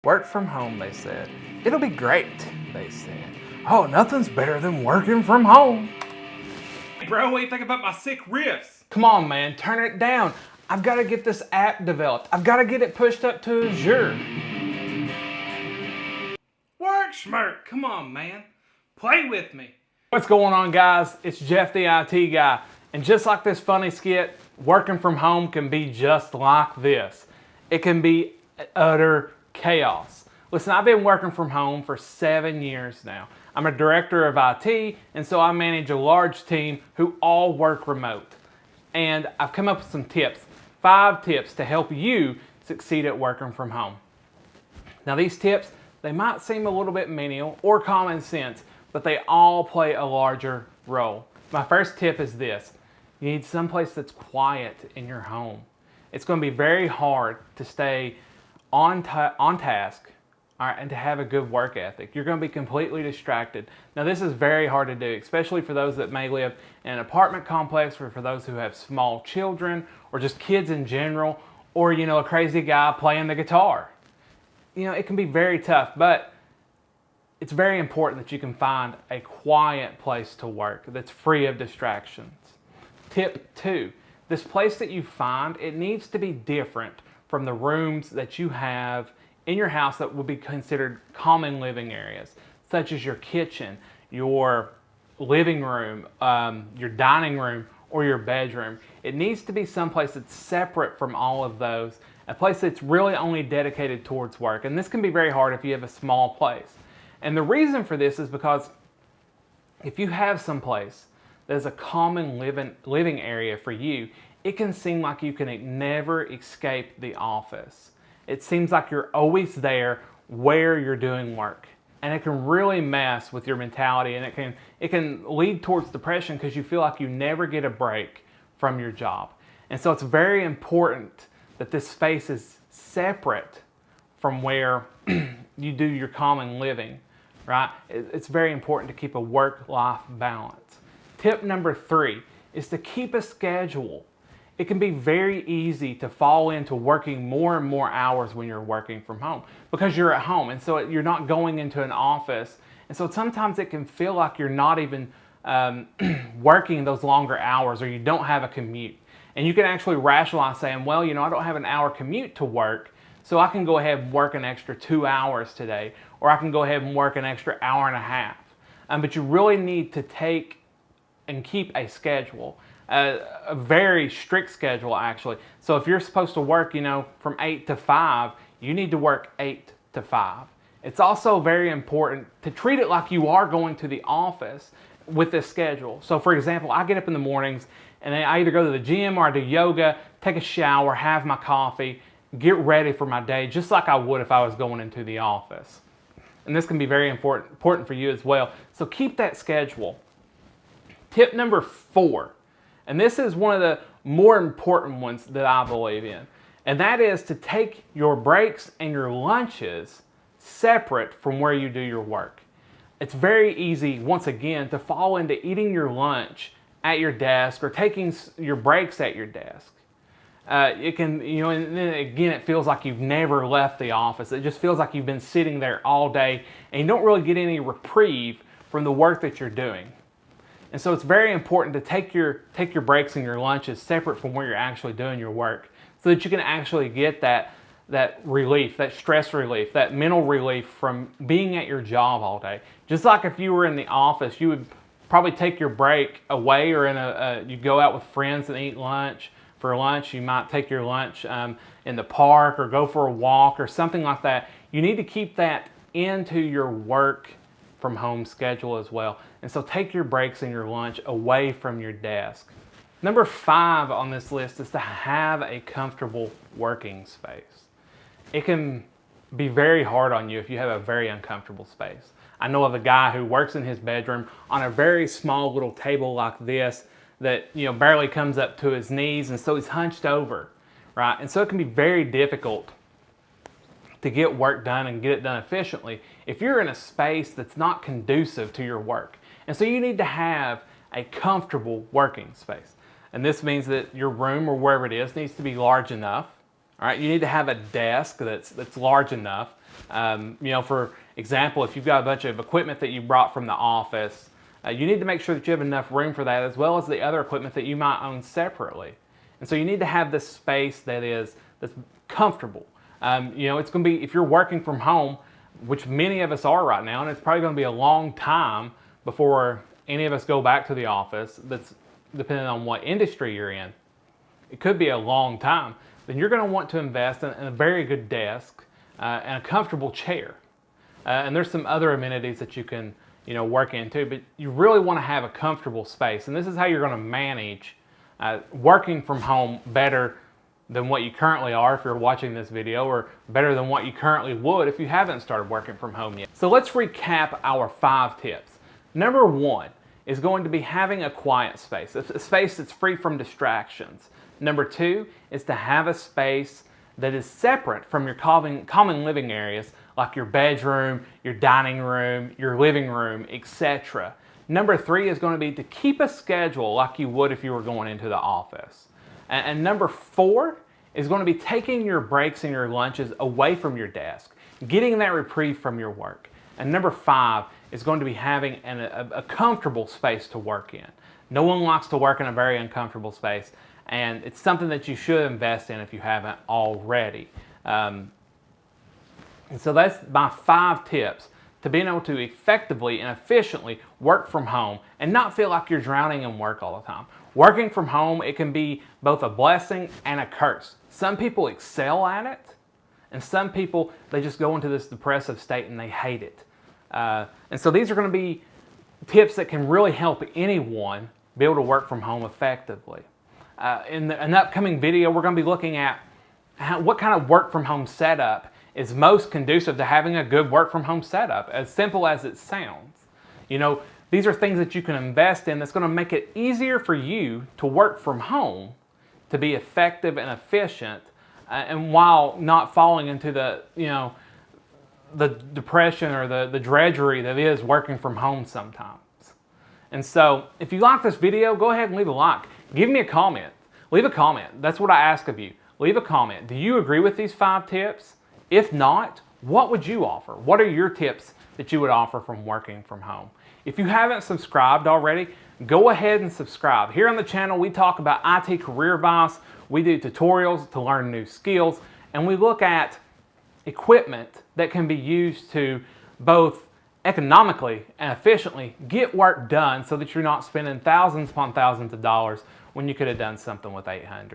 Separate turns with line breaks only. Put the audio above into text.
Work from home, they said. It'll be great, they said. Oh, nothing's better than working from home.
Bro, what do you think about my sick riffs?
Come on, man, turn it down. I've got to get this app developed. I've got to get it pushed up to Azure.
Work, schmirk, come on, man. Play with me.
What's going on, guys? It's Jeff the IT guy. And just like this funny skit, working from home can be just like this. It can be utter chaos. Listen, I've been working from home for 7 years now. I'm a director of IT, and so I manage a large team who all work remote. And I've come up with some tips, 5 tips to help you succeed at working from home. Now these tips, they might seem a little bit menial or common sense, but they all play a larger role. My first tip is this: you need someplace that's quiet in your home. It's going to be very hard to stay on task, all right, and to have a good work ethic. You're going to be completely distracted. Now this is very hard to do, especially for those that may live in an apartment complex, or for those who have small children, or just kids in general, or a crazy guy playing the guitar. It can be very tough, but it's very important that you can find a quiet place to work that's free of distractions. Tip 2, this place that you find, it needs to be different from the rooms that you have in your house that would be considered common living areas, such as your kitchen, your living room, your dining room, or your bedroom. It needs to be someplace that's separate from all of those, a place that's really only dedicated towards work. And this can be very hard if you have a small place. And the reason for this is because if you have someplace that's a common living area for you, it can seem like you can never escape the office. It seems like you're always there where you're doing work. And it can really mess with your mentality, and it can lead towards depression because you feel like you never get a break from your job. And so it's very important that this space is separate from where you do your common living, right? It's very important to keep a work-life balance. Tip number 3 is to keep a schedule. It can be very easy to fall into working more and more hours when you're working from home because you're at home, and so you're not going into an office. And so sometimes it can feel like you're not even working those longer hours, or you don't have a commute. And you can actually rationalize saying, well, I don't have an hour commute to work, so I can go ahead and work an extra 2 hours today, or I can go ahead and work an extra hour and a half. But you really need to take and keep a schedule. A very strict schedule, actually. So if you're supposed to work, from 8 to 5, you need to work 8 to 5. It's also very important to treat it like you are going to the office with this schedule. So for example, I get up in the mornings and then I either go to the gym or I do yoga, take a shower, have my coffee, get ready for my day, just like I would if I was going into the office. And this can be very important for you as well. So keep that schedule. Tip number 4. And this is one of the more important ones that I believe in. And that is to take your breaks and your lunches separate from where you do your work. It's very easy, once again, to fall into eating your lunch at your desk or taking your breaks at your desk. It can, and then again, it feels like you've never left the office. It just feels like you've been sitting there all day and you don't really get any reprieve from the work that you're doing. And so it's very important to take your breaks and your lunches separate from where you're actually doing your work, so that you can actually get that relief, that stress relief, that mental relief from being at your job all day. Just like if you were in the office, you would probably take your break away, or you go out with friends and eat lunch. For lunch, you might take your lunch in the park or go for a walk or something like that. You need to keep that into your work from home schedule as well. And so take your breaks and your lunch away from your desk. Number 5 on this list is to have a comfortable working space. It can be very hard on you if you have a very uncomfortable space. I know of a guy who works in his bedroom on a very small little table like this that barely comes up to his knees, and so he's hunched over, right? And so it can be very difficult to get work done and get it done efficiently if you're in a space that's not conducive to your work. And so you need to have a comfortable working space. And this means that your room or wherever it is needs to be large enough. All right, you need to have a desk that's large enough. For example, if you've got a bunch of equipment that you brought from the office, you need to make sure that you have enough room for that, as well as the other equipment that you might own separately. And so you need to have this space that's comfortable. It's going to be, if you're working from home, which many of us are right now, and it's probably going to be a long time before any of us go back to the office. That's depending on what industry you're in. It could be a long time. Then you're going to want to invest in a very good desk and a comfortable chair. And there's some other amenities that you can work into, but you really want to have a comfortable space. And this is how you're going to manage working from home better than what you currently are if you're watching this video, or better than what you currently would if you haven't started working from home yet. So let's recap our 5 tips. Number 1 is going to be having a quiet space, a space that's free from distractions. Number 2 is to have a space that is separate from your common living areas, like your bedroom, your dining room, your living room, etc. Number 3 is going to be to keep a schedule like you would if you were going into the office. And number 4 is going to be taking your breaks and your lunches away from your desk, getting that reprieve from your work. And number 5 is going to be having a comfortable space to work in. No one likes to work in a very uncomfortable space, and it's something that you should invest in if you haven't already. And so that's my 5 tips to being able to effectively and efficiently work from home and not feel like you're drowning in work all the time. Working from home, it can be both a blessing and a curse. Some people excel at it, and some people, they just go into this depressive state and they hate it. And so these are going to be tips that can really help anyone be able to work from home effectively. In an upcoming video, we're going to be looking at what kind of work from home setup is most conducive to having a good work from home setup, as simple as it sounds. These are things that you can invest in that's going to make it easier for you to work from home, to be effective and efficient, and while not falling into the depression or the drudgery that is working from home sometimes. And so if you like this video, go ahead and leave a like. Give me a comment. Leave a comment. That's what I ask of you. Leave a comment. Do you agree with these 5 tips? If not, what would you offer? What are your tips that you would offer from working from home? If you haven't subscribed already, go ahead and subscribe. Here on the channel, we talk about IT career advice. We do tutorials to learn new skills, and we look at equipment that can be used to both economically and efficiently get work done so that you're not spending thousands upon thousands of dollars when you could have done something with $800.